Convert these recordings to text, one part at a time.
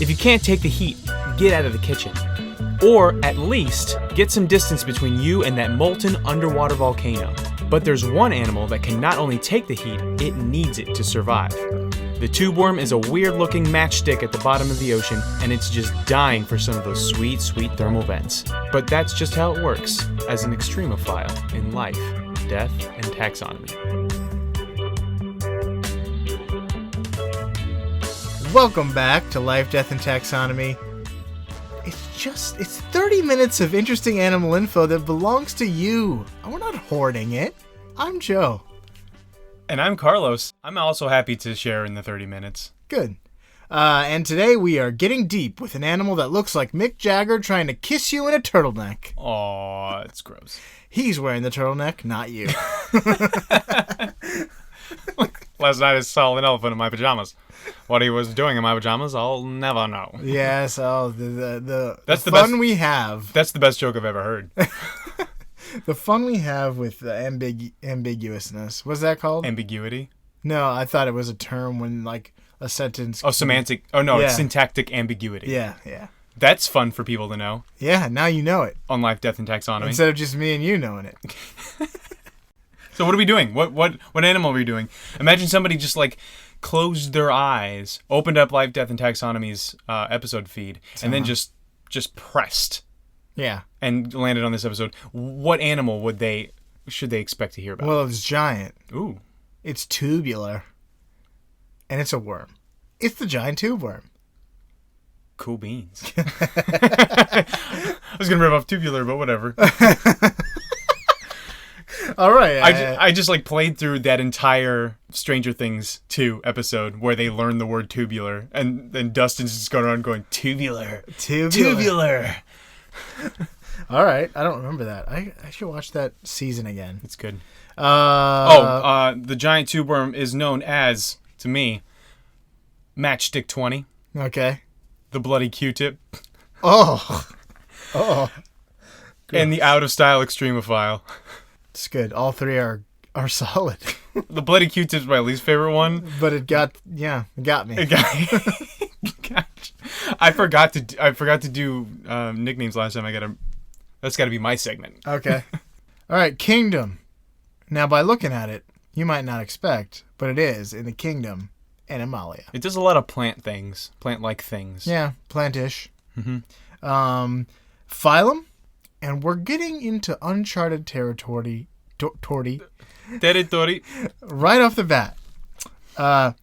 If you can't take the heat, get out of the kitchen. Or, at least, get some distance between you and that molten underwater volcano. But there's one animal that can not only take the heat, it needs it to survive. The tube worm is a weird-looking matchstick at the bottom of the ocean, and it's just dying for some of those sweet, sweet thermal vents. But that's just how it works, as an extremophile in life, death, and taxonomy. Welcome back to Life, Death, and Taxonomy. It's 30 minutes of interesting animal info that belongs to you. We're not hoarding it. I'm Joe. And I'm Carlos. I'm also happy to share in the 30 minutes. Good. And today we are getting deep with an animal that looks like Mick Jagger trying to kiss you in a turtleneck. Aw, it's gross. He's wearing the turtleneck, not you. Last night I saw an elephant in my pajamas. What he was doing in my pajamas, I'll never know. Yes, the That's the fun best, we have. That's the best joke I've ever heard. The fun we have with the ambiguousness. What's that called? Ambiguity? No, I thought it was a term when, like, a sentence... Oh, semantic... Oh, no, Yeah. It's syntactic ambiguity. Yeah. That's fun for people to know. Yeah, now you know it. On Life, Death, and Taxonomy. Instead of just me and you knowing it. So what are we doing? What animal are we doing? Imagine somebody just, like, closed their eyes, opened up Life, Death, and Taxonomy's episode feed, and then just pressed... Yeah. And landed on this episode. What animal should they expect to hear about? Well, it's giant. Ooh. It's tubular. And it's a worm. It's the giant tube worm. Cool beans. I was going to rip off tubular, but whatever. All right. I just like played through that entire Stranger Things 2 episode where they learn the word tubular. And then Dustin's just going around going, tubular. Tubular. All right. I don't remember that. I should watch that season again. It's good. The giant tube worm is known as, to me, Matchstick 20. Okay. The bloody Q-tip. Oh. And the out-of-style extremophile. It's good. All three are solid. The bloody Q-tip's my least favorite one. But it got me. It got I forgot to do nicknames last time. That's got to be my segment. Okay. All right, kingdom. Now, by looking at it, you might not expect, but it is in the kingdom Animalia. It does a lot of plant-like things. Yeah, plantish. Mm-hmm. Phylum, and we're getting into uncharted territory. Territory. Right off the bat. Because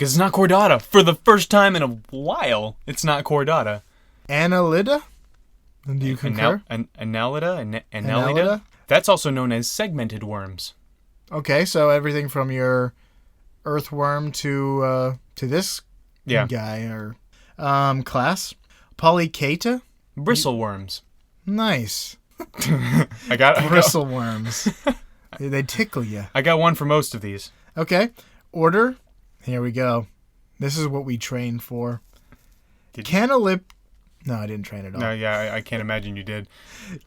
it's not chordata. For the first time in a while, it's not chordata. Annelida? Do you concur? Annelida? That's also known as segmented worms. Okay, so everything from your earthworm to this guy or class. Polycata? Bristleworms. Nice. I got bristleworms. They tickle you. I got one for most of these. Okay. Order. Here we go. This is what we trained for. No, I didn't train at all. No, yeah, I can't imagine you did.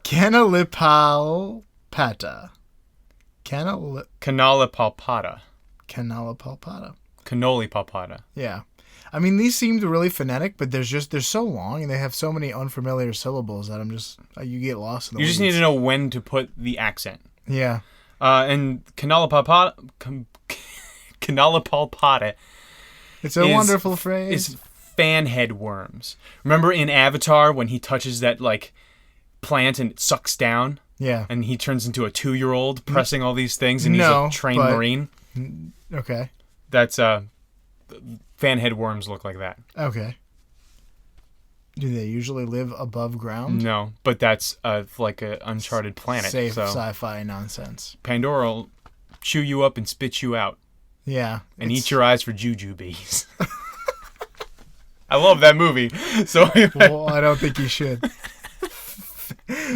Canalipalpata. Canalipalpata. Cannoli palpata. Yeah. I mean, these seem really phonetic, but they're so long and they have so many unfamiliar syllables that you get lost in the You weeds. just need to know when to put the accent. Yeah. And Canalipalpata. It's a wonderful phrase. Is fanhead worms. Remember in Avatar when he touches that like plant and it sucks down? Yeah. And he turns into a 2-year-old pressing all these things and he's a trained Marine? Okay. That's fanhead worms look like that. Okay. Do they usually live above ground? No, but that's like an uncharted planet. Safe so sci-fi nonsense. Pandora will chew you up and spit you out. Yeah. And eat your eyes for jujubes. I love that movie. So well, I don't think you should.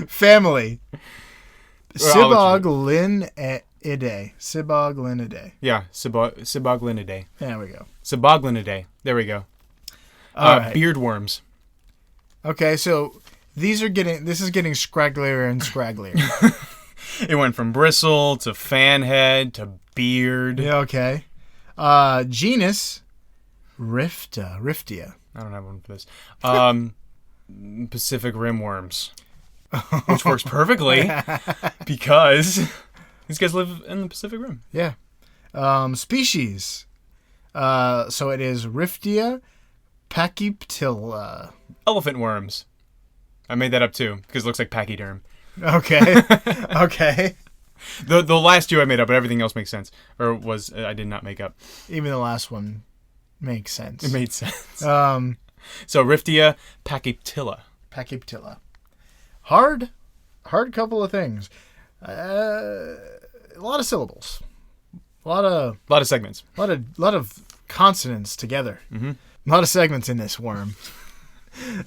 Family. Siboglinidae. Yeah, Siboglinidae. There we go. Siboglinidae. There we go. Right. Beard worms. Okay, so this is getting scragglier and scragglier. It went from bristle to fan head to beard. Yeah, okay. Genus Riftia. I don't have one for this. Pacific rim worms, which works perfectly because these guys live in the Pacific Rim. Yeah. Species. So it is Riftia pachyptilla. Elephant worms. I made that up too because it looks like pachyderm. Okay. Okay. The last two I made up, but everything else makes sense. Or I did not make up. Even the last one makes sense. It made sense. So Riftia pachyptilla. Pachyptilla. Hard couple of things. A lot of syllables. A lot of segments. A lot of consonants together. Mm-hmm. A lot of segments in this worm.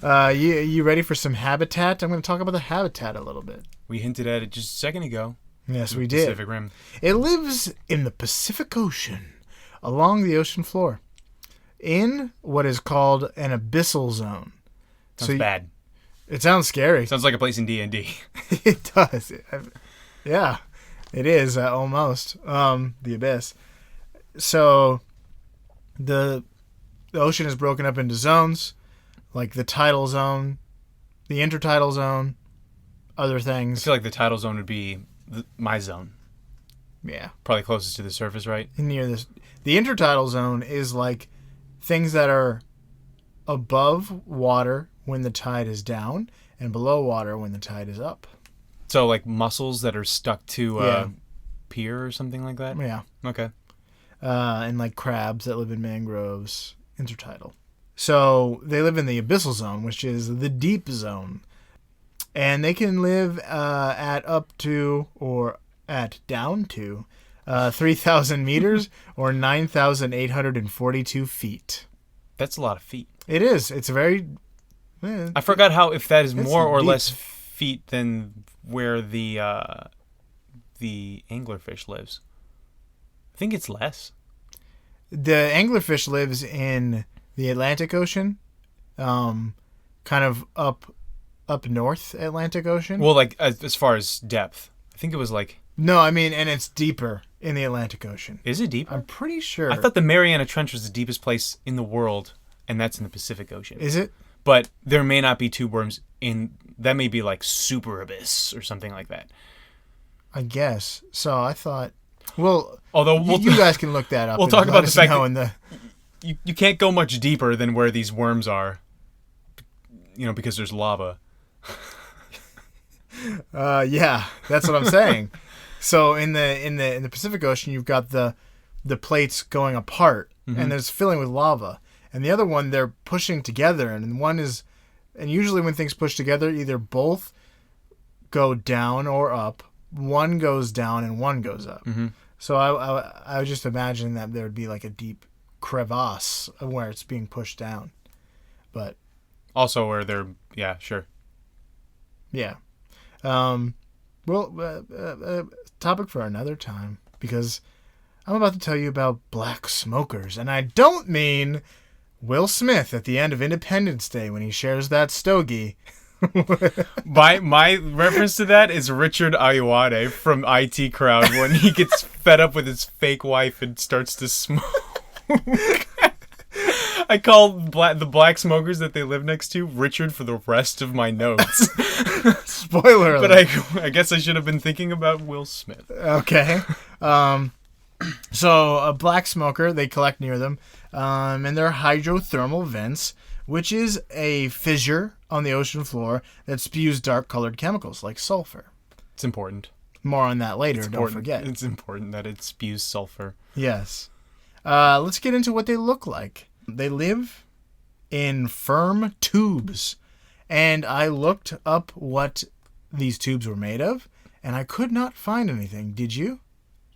You ready for some habitat? I'm going to talk about the habitat a little bit. We hinted at it just a second ago. Yes, we did. Pacific Rim. It lives in the Pacific Ocean, along the ocean floor, in what is called an abyssal zone. Sounds bad. It sounds scary. Sounds like a place in D&D. It does. Yeah, it is almost the abyss. So the ocean is broken up into zones, like the tidal zone, the intertidal zone, other I things. feel like the tidal zone would be my zone. Yeah. Probably closest to the surface, right? Near this. The intertidal zone is like things that are above water when the tide is down and below water when the tide is up. So like mussels that are stuck to a pier or something like that? Yeah. Okay. And like crabs that live in mangroves, intertidal. So they live in the abyssal zone, which is the deep zone. And they can live at up to or at down to 3,000 meters or 9,842 feet. That's a lot of feet. It is. It's very... I forgot if that is more or deep. less feet than where the anglerfish lives. I think it's less. The anglerfish lives in the Atlantic Ocean, kind of up north Atlantic Ocean. Well, like as far as depth, I think it was like. No, I mean, and it's deeper in the Atlantic Ocean. Is it deeper? I'm pretty sure. I thought the Mariana Trench was the deepest place in the world, and that's in the Pacific Ocean. Is it? But there may not be tube worms in. That may be like super abyss or something like that. I guess. So I thought. Well, although you guys can look that up. We'll talk about the fact that you can't go much deeper than where these worms are. Because there's lava. Yeah, that's what I'm saying. So in the Pacific Ocean, you've got the plates going apart, and there's filling with lava, and the other one they're pushing together, and one is, and usually when things push together, either both go down or up. One goes down and one goes up. Mm-hmm. So I would just imagine that there would be like a deep crevasse where it's being pushed down, but also where they're sure. Yeah. Topic for another time, because I'm about to tell you about black smokers, and I don't mean Will Smith at the end of Independence Day when he shares that stogie. My reference to that is Richard Ayoade from IT Crowd when he gets fed up with his fake wife and starts to smoke. I call the black smokers that they live next to Richard for the rest of my notes. Spoiler alert. But I guess I should have been thinking about Will Smith. Okay. So a black smoker, they collect near them, and they're hydrothermal vents, which is a fissure on the ocean floor that spews dark-colored chemicals like sulfur. It's important. More on that later, don't forget. It's important that it spews sulfur. Yes. Let's get into what they look like. They live in firm tubes, and I looked up what these tubes were made of, and I could not find anything. Did you?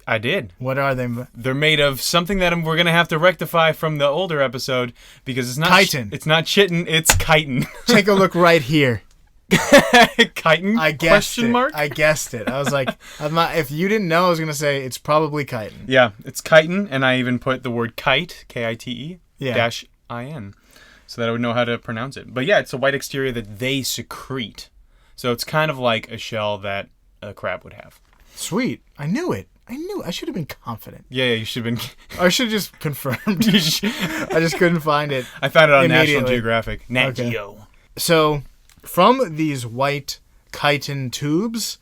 I did. What are they? They're made of something that we're going to have to rectify from the older episode, because it's not chitin. It's not chitin, it's chitin. Take a look right here. Chitin? I guessed Question it. mark? I guessed it. I was like, if you didn't know, I was going to say it's probably chitin. Yeah, it's chitin, and I even put the word kite, K-I-T-E, dash I-N, so that I would know how to pronounce it. But yeah, it's a white exterior that they secrete. So it's kind of like a shell that a crab would have. Sweet. I knew it. I knew. I should have been confident. Yeah, you should have been. I should have just confirmed. I just couldn't find it. I found it on National Immediately. Geographic. Nat Okay. Geo. So, from these white chitin tubes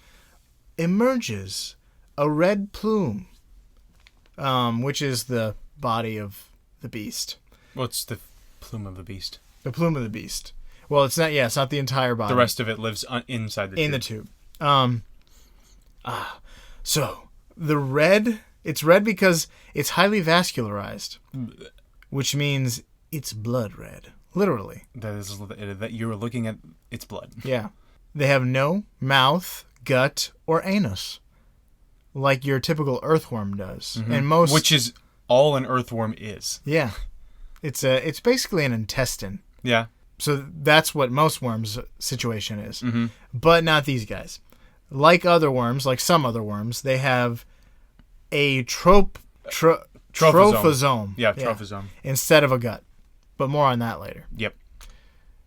emerges a red plume, which is the body of the beast. What's the plume of the beast? The plume of the beast. Well, it's not. Yeah, it's not the entire body. The rest of it lives inside the tube. in the tube. So the red. It's red because it's highly vascularized, which means it's blood red. Literally. That you were looking at its blood. Yeah. They have no mouth, gut, or anus, like your typical earthworm does. Mm-hmm. And most, which is all an earthworm is. yeah, it's basically an intestine. Yeah. So that's what most worms' situation is. Mm-hmm. But not these guys. Like other worms, like some other worms, they have a trophosome. Yeah, trophosome. Instead of a gut. But more on that later. Yep.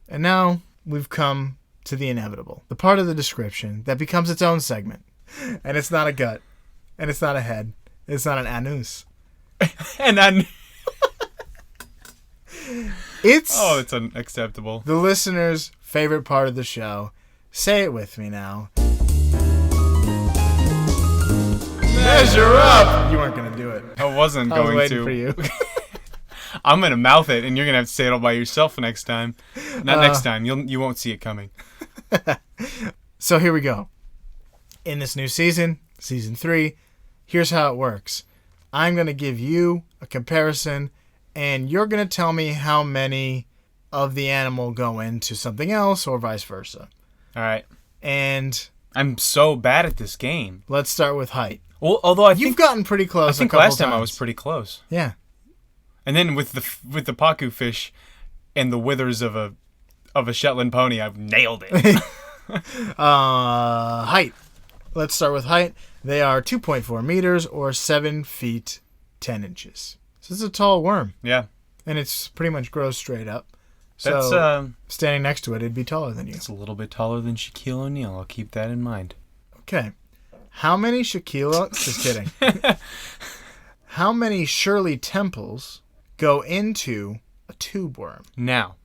And now we've come to the inevitable. The part of the description that becomes its own segment. And it's not a gut. And it's not a head. It's not an anus. And then... It's it's unacceptable. the listener's favorite part of the show. Say it with me now. Measure up! You weren't going to do it. I wasn't I was going waiting to. for you. I'm going to mouth it, and you're going to have to say it all by yourself next time. Not next time. You won't see it coming. So here we go. In this new season, season 3, here's how it works. I'm going to give you a comparison, and you're going to tell me how many of the animal go into something else or vice versa. All right. And I'm so bad at this game. let's start with height. Well, although You've gotten pretty close. I think a couple last time I times. was pretty close. Yeah. And then with the pacu fish and the withers of a Shetland pony, I've nailed it. Height. Let's start with height. They are 2.4 meters or 7 feet 10 inches. So it's a tall worm, Yeah. and it's pretty much grows straight up. So That's standing next to it, it'd be taller than you. it's a little bit taller than Shaquille O'Neal. I'll keep that in mind. Okay. How many Shaquille... Just kidding. How many Shirley Temples go into a tube worm? Now,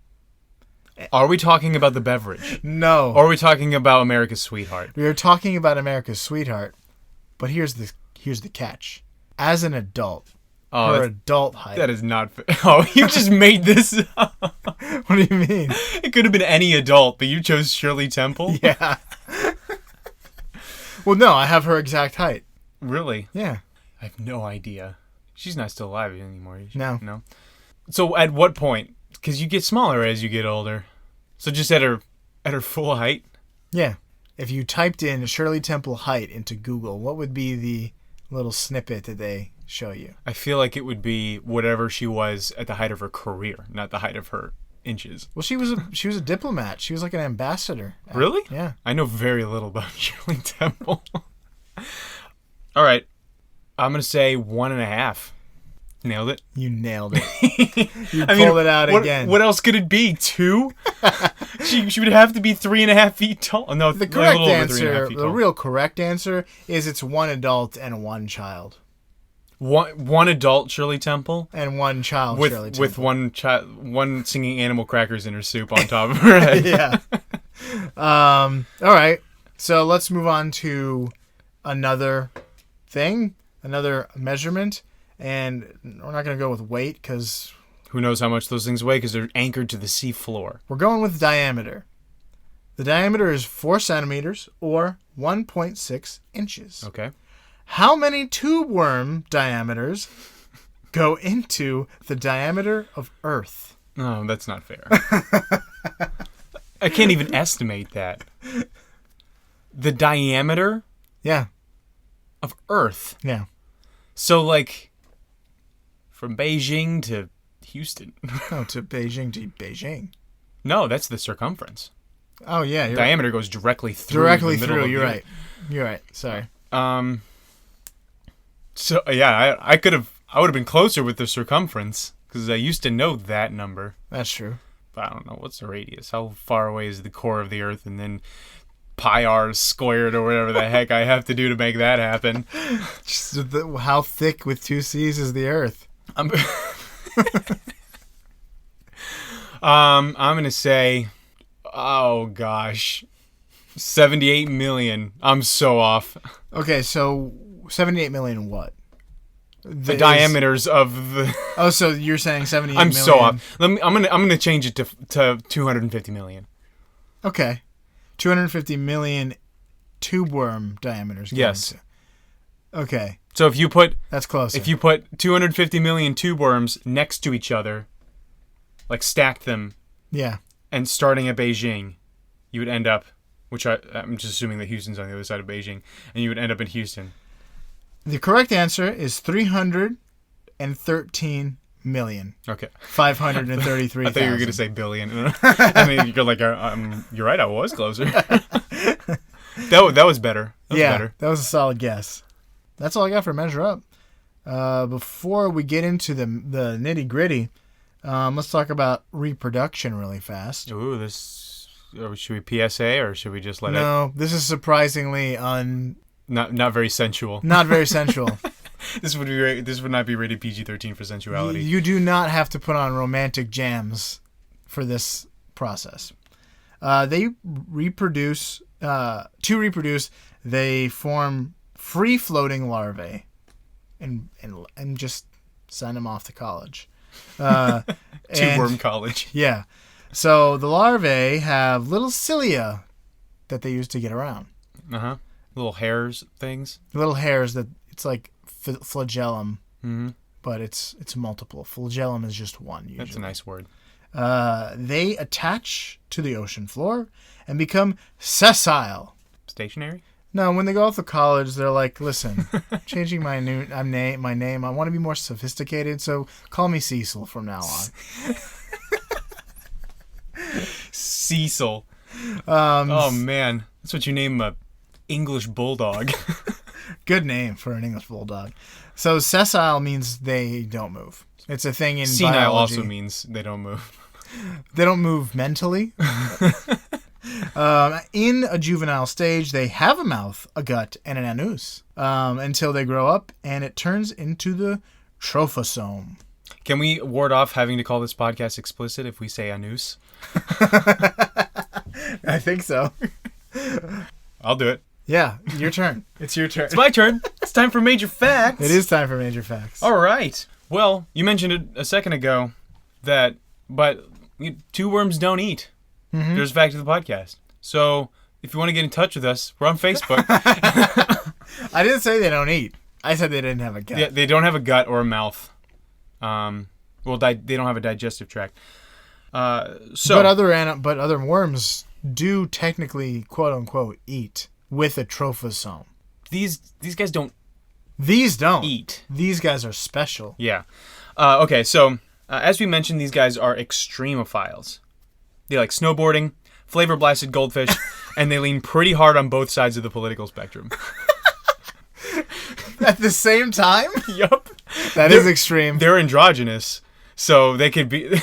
are we talking about the beverage? No. Or are we talking about America's Sweetheart? We are talking about America's Sweetheart, but here's the catch. As an adult, her adult height... That is not fair. Oh, you just made this up. What do you mean? It could have been any adult, but you chose Shirley Temple? Yeah. Well, no, I have her exact height. Really? Yeah. I have no idea. She's not still alive anymore. Is she? No. So at what point? Because you get smaller as you get older. So just at her full height? Yeah. If you typed in Shirley Temple height into Google, what would be the little snippet that they show you? I feel like it would be whatever she was at the height of her career, not the height of her inches. Well, she was a diplomat. She was like an ambassador. Really? Yeah. I know very little about Shirley Temple. All right. I'm going to say 1.5. Nailed it. You nailed it. You pulled it out again. What else could it be? 2? she would have to be 3.5 feet tall. No, The a correct little over 3.5 answer, feet the tall. real correct answer is it's 1 adult and 1 child. One adult Shirley Temple And 1 child Shirley Temple. with one singing Animal Crackers in her soup on top of her head. Yeah. All right. So let's move on to another thing, another measurement. And we're not going to go with weight because Who knows how much those things weigh because they're anchored to the sea floor. we're going with diameter. The diameter is 4 centimeters or 1.6 inches. Okay. How many tube worm diameters go into the diameter of Earth? No, that's not fair. I can't even estimate that. The diameter Yeah. of Earth. Yeah. So, like, from Beijing to Houston. Oh, to Beijing to Beijing. No, that's the circumference. Oh, yeah. You're Diameter goes directly through. directly the middle through. of You're the- right. You're right. Sorry. So yeah, I would have been closer with the circumference because I used to know that number. That's true. But I don't know what's the radius. How far away is the core of the Earth, and then pi r squared or whatever the heck I have to do to make that happen. How thick with 2 C's is the Earth? I'm gonna say, oh gosh, 78 million. I'm so off. Okay, so 78 million what? The diameters of the. Oh, so you're saying 78 I'm million. so off. I'm gonna change it to 250 million. Okay, 250 million tube worm diameters. Yes. Okay. So if you put that's closer. If you put 250 million tube worms next to each other, like stacked them, yeah, and starting at Beijing, you would end up, which I'm just assuming that Houston's on the other side of Beijing, and you would end up in Houston. The correct answer is 313 million. Okay. 533. I thought you were going to say billion. I mean, you're like, you're right. I was closer. that was better. That was a solid guess. That's all I got for Measure Up. Before we get into the nitty gritty, let's talk about reproduction really fast. Ooh, should we PSA or should we just let it? No, this is surprisingly not very sensual. Not very sensual. This would not be rated PG-13 for sensuality. You do not have to put on romantic jams for this process. They reproduce. To reproduce, they form free-floating larvae, and just send them off to college. Tube-worm college. Yeah. So the larvae have little cilia that they use to get around. Uh-huh. Little hairs things. Little hairs that it's like flagellum, but it's multiple. Flagellum is just one usually. That's a nice word. They attach to the ocean floor and become sessile. Stationary? No, when they go off to college, they're like, listen, changing my name. I want to be more sophisticated, so call me Cecil from now on. Cecil. Oh man, that's what you name a English bulldog. Good name for an English bulldog. So sessile means they don't move. It's a thing in senile biology. also means they don't move. They don't move mentally. In a juvenile stage, they have a mouth, a gut, and an anus until they grow up, and it turns into the trophosome. Can we ward off having to call this podcast explicit if we say anus? I think so. I'll do it. Yeah, your turn. It's your turn. It's my turn. It's time for Major Facts. It is time for Major Facts. All right. Well, you mentioned it a second ago but tube worms don't eat. Mm-hmm. There's a fact of the podcast. So if you want to get in touch with us, we're on Facebook. I didn't say they don't eat. I said they didn't have a gut. Yeah, they don't have a gut or a mouth. They don't have a digestive tract. But other worms do technically, quote unquote, eat with a trophosome. These guys don't. These don't eat. These guys are special. Yeah. Okay. So as we mentioned, these guys are extremophiles. They like snowboarding, flavor blasted goldfish, and they lean pretty hard on both sides of the political spectrum. At the same time? Yup. That is extreme. They're androgynous, so they could be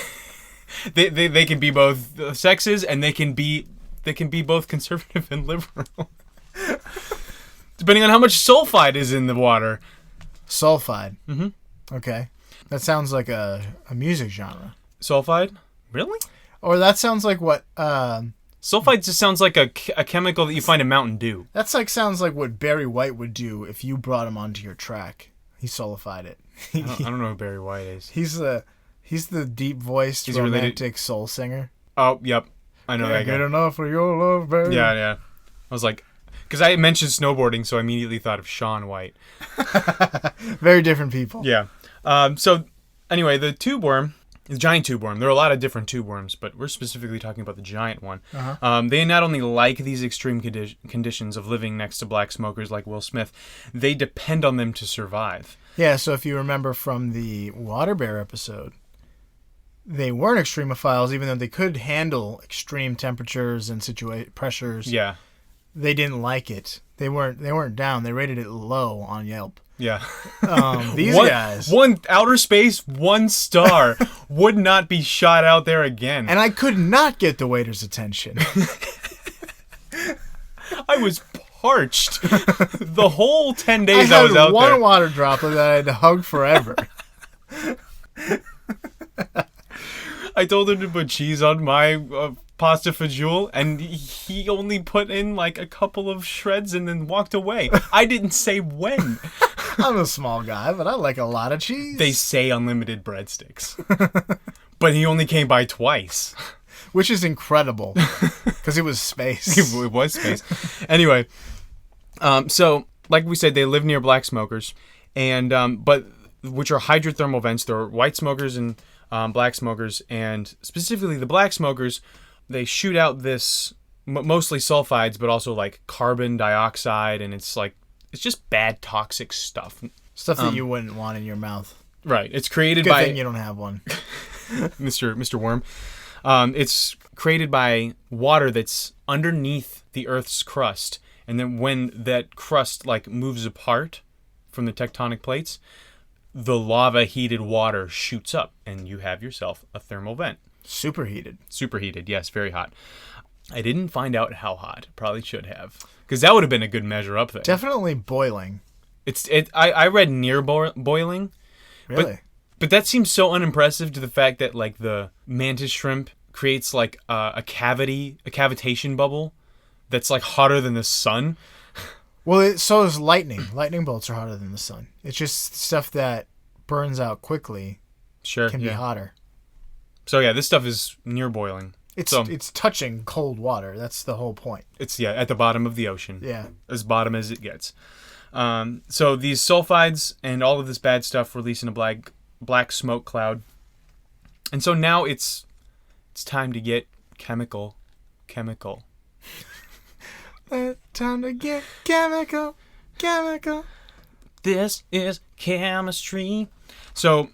they can be both sexes, and they can be both conservative and liberal. Depending on how much sulfide is in the water. Sulfide. Mm-hmm. Okay. That sounds like a music genre. Sulfide? Really? Or that sounds like what... Sulfide just sounds like a chemical that you find in Mountain Dew. That's sounds like what Barry White would do if you brought him onto your track. He sullified it. I don't know who Barry White is. He's the deep-voiced romantic soul singer. Oh, yep. I know that guy. Good enough for your love, baby. Yeah. I was like... Because I mentioned snowboarding, so I immediately thought of Shaun White. Very different people. Yeah. So, anyway, the giant tube worm, there are a lot of different tube worms, but we're specifically talking about the giant one. Uh-huh. They not only like these extreme conditions of living next to black smokers like Will Smith, they depend on them to survive. Yeah, so if you remember from the water bear episode, they weren't extremophiles, even though they could handle extreme temperatures and pressures. Yeah. They didn't like it. They weren't down. They rated it low on Yelp. Yeah. These guys. One outer space, 1 star. Would not be shot out there again. And I could not get the waiter's attention. I was parched the whole 10 days I was out one there. water droplet that I had to hug forever. I told him to put cheese on my pasta fagioli, and he only put in like a couple of shreds and then walked away. I didn't say when. I'm a small guy, but I like a lot of cheese. They say unlimited breadsticks. But he only came by twice. Which is incredible, because it was space. It was space. Anyway, so like we said, they live near black smokers, and but which are hydrothermal vents. There are white smokers and black smokers, and specifically the black smokers, they shoot out this mostly sulfides, but also like carbon dioxide, and it's just bad toxic stuff. Stuff that you wouldn't want in your mouth. Right. It's created Good by thing you don't have one. Mr. Worm. It's created by water that's underneath the Earth's crust, and then when that crust like moves apart from the tectonic plates, the lava heated water shoots up, and you have yourself a thermal vent. Superheated. Superheated, yes, very hot. I didn't find out how hot. Probably should have, because that would have been a good measure up there. Definitely boiling. I read near boiling. Really? But that seems so unimpressive to the fact that like the mantis shrimp creates like a cavitation bubble that's like hotter than the sun. Well, so is lightning. Lightning bolts are hotter than the sun. It's just stuff that burns out quickly. Sure, can be hotter. So yeah, this stuff is near boiling. It's touching cold water. That's the whole point. It's at the bottom of the ocean. Yeah, as bottom as it gets. So these sulfides and all of this bad stuff release in a black smoke cloud, and so now it's time to get chemical. Time to get chemical. This is chemistry. So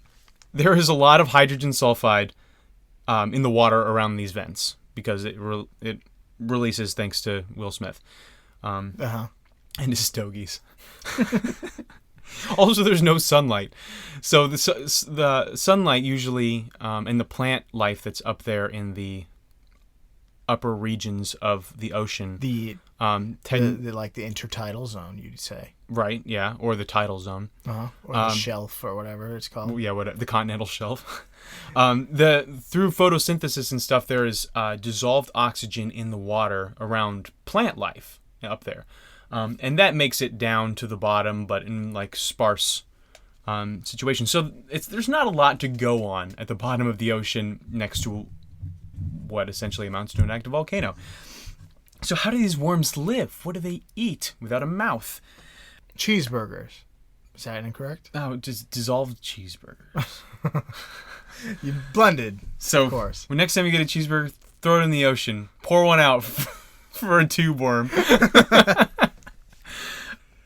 there is a lot of hydrogen sulfide in the water around these vents because it releases thanks to Will Smith and his stogies. Also, there's no sunlight, so the sunlight usually and the plant life that's up there in the upper regions of the ocean, the intertidal zone, you'd say, right? Yeah, or the tidal zone, or the shelf, or whatever it's called. Yeah, the continental shelf. Through photosynthesis and stuff, there is dissolved oxygen in the water around plant life up there. And that makes it down to the bottom, but in like sparse situations. So there's not a lot to go on at the bottom of the ocean next to what essentially amounts to an active volcano. So how do these worms live? What do they eat without a mouth? Cheeseburgers. Is that incorrect? Oh, just dissolved cheeseburgers. You blended, so, of course. When next time you get a cheeseburger, throw it in the ocean. Pour one out for a tube worm.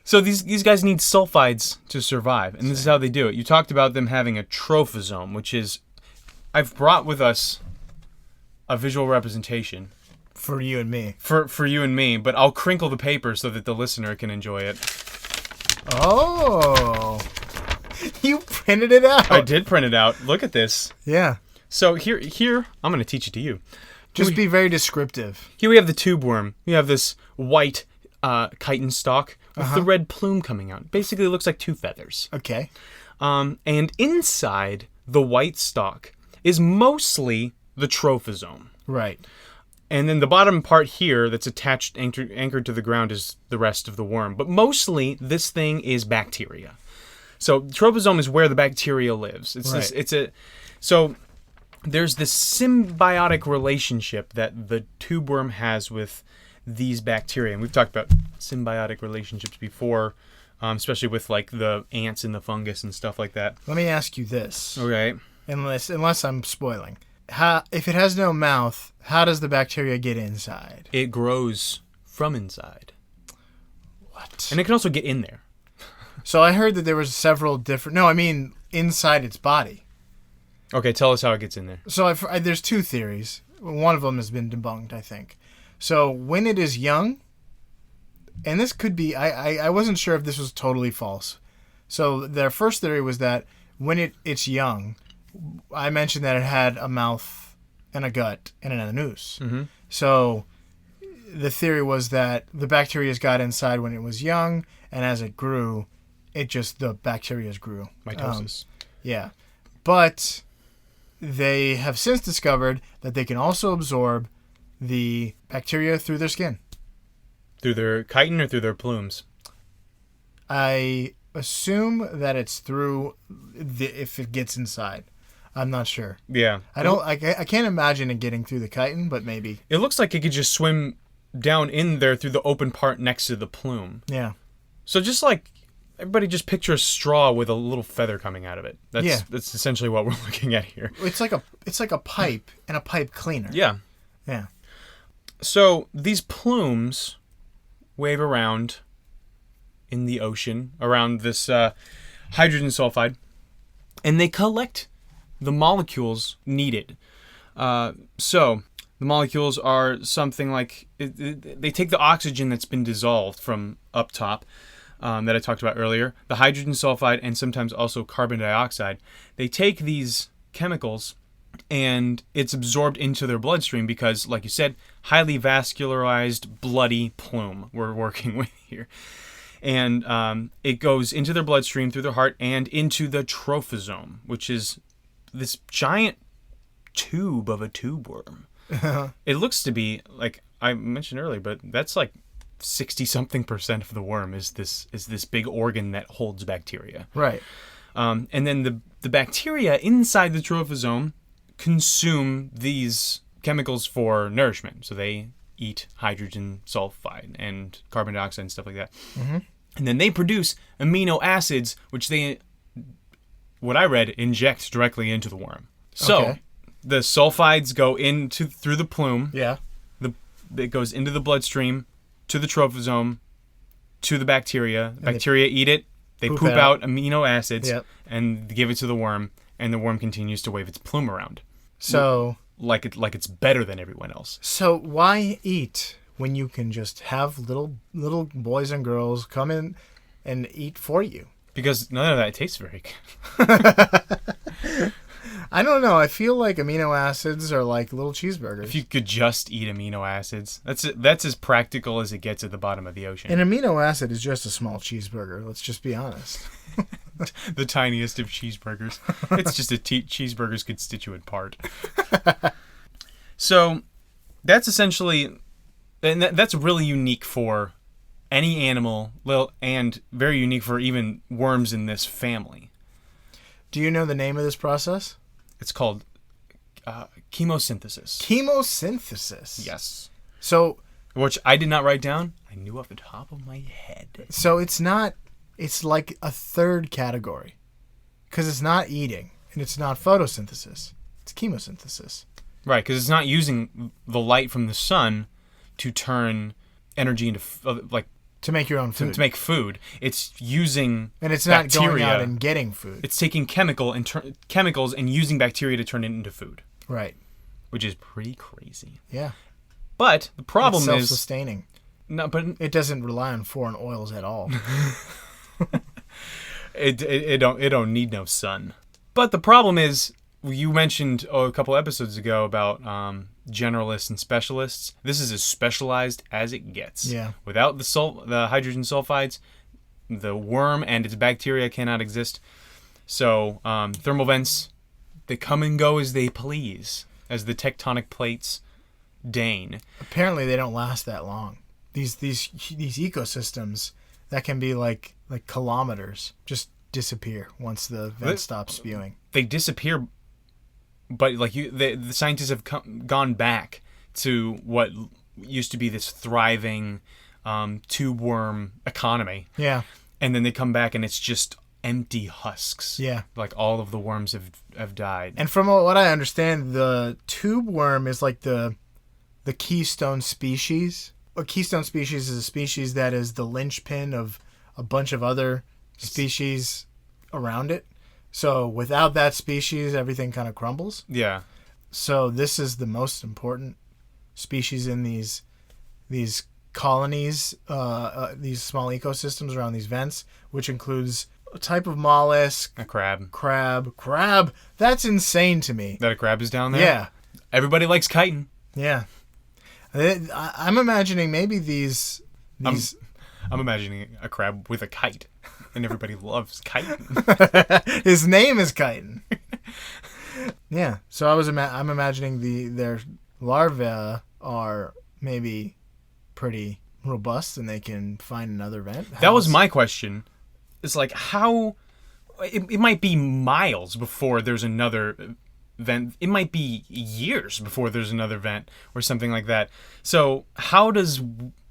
So these guys need sulfides to survive, and this is how they do it. You talked about them having a trophosome, which is... I've brought with us a visual representation. For you and me. For you and me, but I'll crinkle the paper so that the listener can enjoy it. Oh. You printed it out. I did print it out. Look at this. Yeah. So here I'm going to teach it to you. Just be very descriptive. Here we have the tube worm. We have this white chitin stalk with the red plume coming out. Basically, it looks like two feathers. Okay. And inside the white stalk is mostly the trophosome. Right. And then the bottom part here that's attached, anchored to the ground is the rest of the worm. But mostly, this thing is bacteria. So trophosome is where the bacteria lives. So there's this symbiotic relationship that the tube worm has with these bacteria. And we've talked about symbiotic relationships before, especially with like the ants and the fungus and stuff like that. Let me ask you this. Okay. Unless I'm spoiling. If it has no mouth, how does the bacteria get inside? It grows from inside. What? And it can also get in there. So I heard that there was several different... No, I mean inside its body. Okay, tell us how it gets in there. So there's two theories. One of them has been debunked, I think. So when it is young, and this could be... I wasn't sure if this was totally false. So their first theory was that when it's young... I mentioned that it had a mouth and a gut and an anus. Mm-hmm. So the theory was that the bacteria got inside when it was young, and as it grew, the bacteria grew. Mitosis. Yeah. But they have since discovered that they can also absorb the bacteria through their skin. Through their chitin or through their plumes? I assume that it's through if it gets inside. I'm not sure. Yeah. I can't imagine it getting through the chitin, but maybe. It looks like it could just swim down in there through the open part next to the plume. Yeah. So just like, everybody just picture a straw with a little feather coming out of it. That's essentially what we're looking at here. It's like a pipe and a pipe cleaner. Yeah. Yeah. So these plumes wave around in the ocean around this hydrogen sulfide, and they collect the molecules needed. So the molecules are something like they take the oxygen that's been dissolved from up top that I talked about earlier, the hydrogen sulfide, and sometimes also carbon dioxide. They take these chemicals and it's absorbed into their bloodstream because, like you said, highly vascularized, bloody plume we're working with here. And it goes into their bloodstream through their heart and into the trophosome, which is this giant tube of a tube worm. It looks to be, like I mentioned earlier, but that's like 60-something% of the worm is this big organ that holds bacteria. Right. And then the bacteria inside the trophosome consume these chemicals for nourishment. So they eat hydrogen sulfide and carbon dioxide and stuff like that. Mm-hmm. And then they produce amino acids, which they, what I read, inject directly into the worm. So the sulfides go through the plume. Yeah. It goes into the bloodstream, to the trophosome, to the bacteria. Bacteria eat it. They poop out amino acids and give it to the worm, and the worm continues to wave its plume around. So like it's better than everyone else. So why eat when you can just have little boys and girls come in and eat for you? Because none of that tastes very good. I don't know. I feel like amino acids are like little cheeseburgers. If you could just eat amino acids, that's as practical as it gets at the bottom of the ocean. An amino acid is just a small cheeseburger. Let's just be honest. The tiniest of cheeseburgers. It's just a cheeseburger's constituent part. So that's essentially, and that's really unique for any animal, and very unique for even worms in this family. Do you know the name of this process? It's called chemosynthesis. Chemosynthesis. Yes. So, which I did not write down. I knew off the top of my head. So it's like a third category. Because it's not eating, and it's not photosynthesis. It's chemosynthesis. Right, because it's not using the light from the sun to turn energy into, to make your own food. To make food. It's using and it's bacteria. Not going out and getting food. It's taking chemicals and using bacteria to turn it into food. Right. Which is pretty crazy. Yeah. But the problem it's is self-sustaining. No, but it doesn't rely on foreign oils at all. It don't need no sun. But the problem is, you mentioned a couple episodes ago about generalists and specialists. This is as specialized as it gets. Yeah. Without the hydrogen sulfides, the worm and its bacteria cannot exist. So thermal vents, they come and go as they please, as the tectonic plates deign. Apparently, they don't last that long. These ecosystems that can be like kilometers just disappear once the vent stops spewing. They disappear. But the scientists have gone back to what used to be this thriving tube worm economy. Yeah. And then they come back and it's just empty husks. Yeah. Like all of the worms have died. And from what I understand, the tube worm is like the keystone species. A keystone species is a species that is the linchpin of a bunch of other species around it. So without that species, everything kind of crumbles. Yeah. So this is the most important species in these colonies, these small ecosystems around these vents, which includes a type of mollusk. A crab. Crab. That's insane to me. That a crab is down there? Yeah. Everybody likes chitin. Yeah. I'm imagining maybe these. I'm imagining a crab with a kite, and everybody loves chitin. His name is chitin. Yeah, so I'm imagining their larvae are maybe pretty robust, and they can find another vent. That was my question. It's like how it might be miles before there's another vent. It might be years before there's another vent or something like that. So how does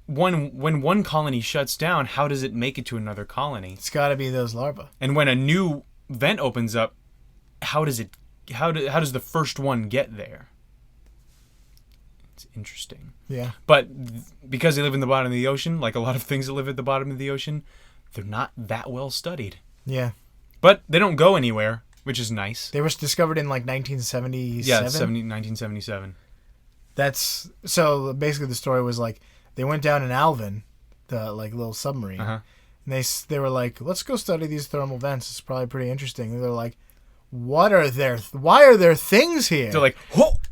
when one colony shuts down, how does it make it to another colony? It's got to be those larvae. And when a new vent opens up, how does the first one get there? It's interesting. Yeah. But because they live in the bottom of the ocean, like a lot of things that live at the bottom of the ocean, they're not that well studied. Yeah. But they don't go anywhere, which is nice. They were discovered in like 1977. Yeah, 1977. That's so basically the story was like they went down in Alvin, the like little submarine, and they were like, let's go study these thermal vents. It's probably pretty interesting. And they're like, why are there things here? They're like,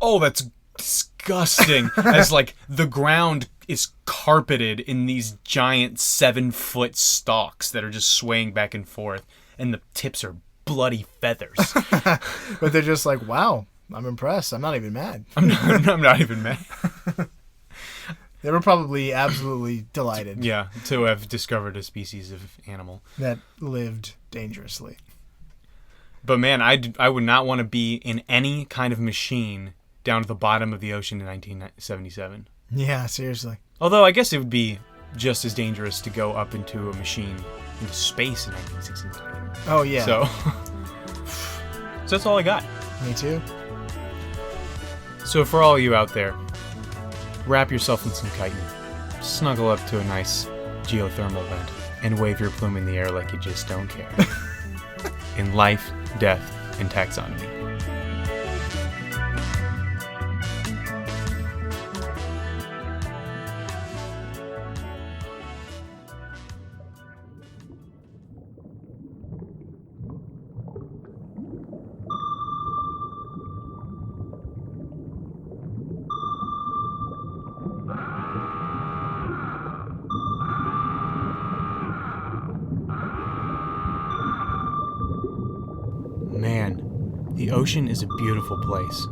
oh, that's disgusting. As like the ground is carpeted in these giant 7-foot stalks that are just swaying back and forth, and the tips are bloody feathers. But they're just like, wow, I'm impressed. I'm not even mad. I'm not even mad. They were probably absolutely delighted. Yeah, to have discovered a species of animal that lived dangerously. But man, I would not want to be in any kind of machine down at the bottom of the ocean in 1977. Yeah, seriously. Although I guess it would be just as dangerous to go up into a machine into space in 1969. Oh, yeah. So that's all I got. Me too. So for all you out there, wrap yourself in some chitin, snuggle up to a nice geothermal vent, and wave your plume in the air like you just don't care. In life, death, and taxonomy. Man, the ocean is a beautiful place.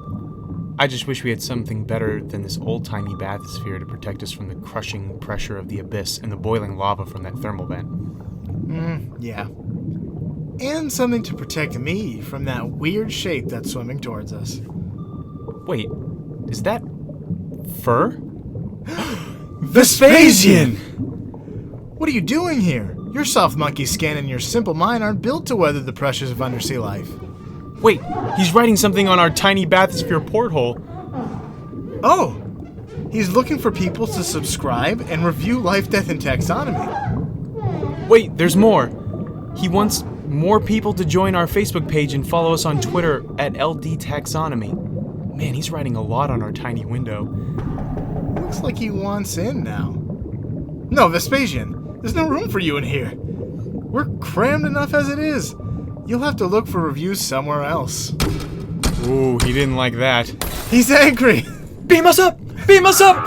I just wish we had something better than this old-timey bathysphere to protect us from the crushing pressure of the abyss and the boiling lava from that thermal vent. Yeah. And something to protect me from that weird shape that's swimming towards us. Wait, is that fur? Vespasian! What are you doing here? Your soft monkey skin and your simple mind aren't built to weather the pressures of undersea life. Wait, he's writing something on our tiny bathysphere porthole. Oh, he's looking for people to subscribe and review Life, Death, and Taxonomy. Wait, there's more. He wants more people to join our Facebook page and follow us on Twitter at LD Taxonomy. Man, he's writing a lot on our tiny window. Looks like he wants in now. No, Vespasian, there's no room for you in here. We're crammed enough as it is. You'll have to look for reviews somewhere else. Ooh, he didn't like that. He's angry. Beam us up! Beam us up!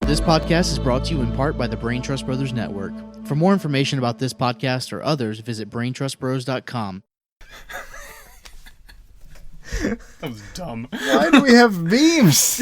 This podcast is brought to you in part by the Brain Trust Brothers Network. For more information about this podcast or others, visit braintrustbros.com. That was dumb. Why do we have beams?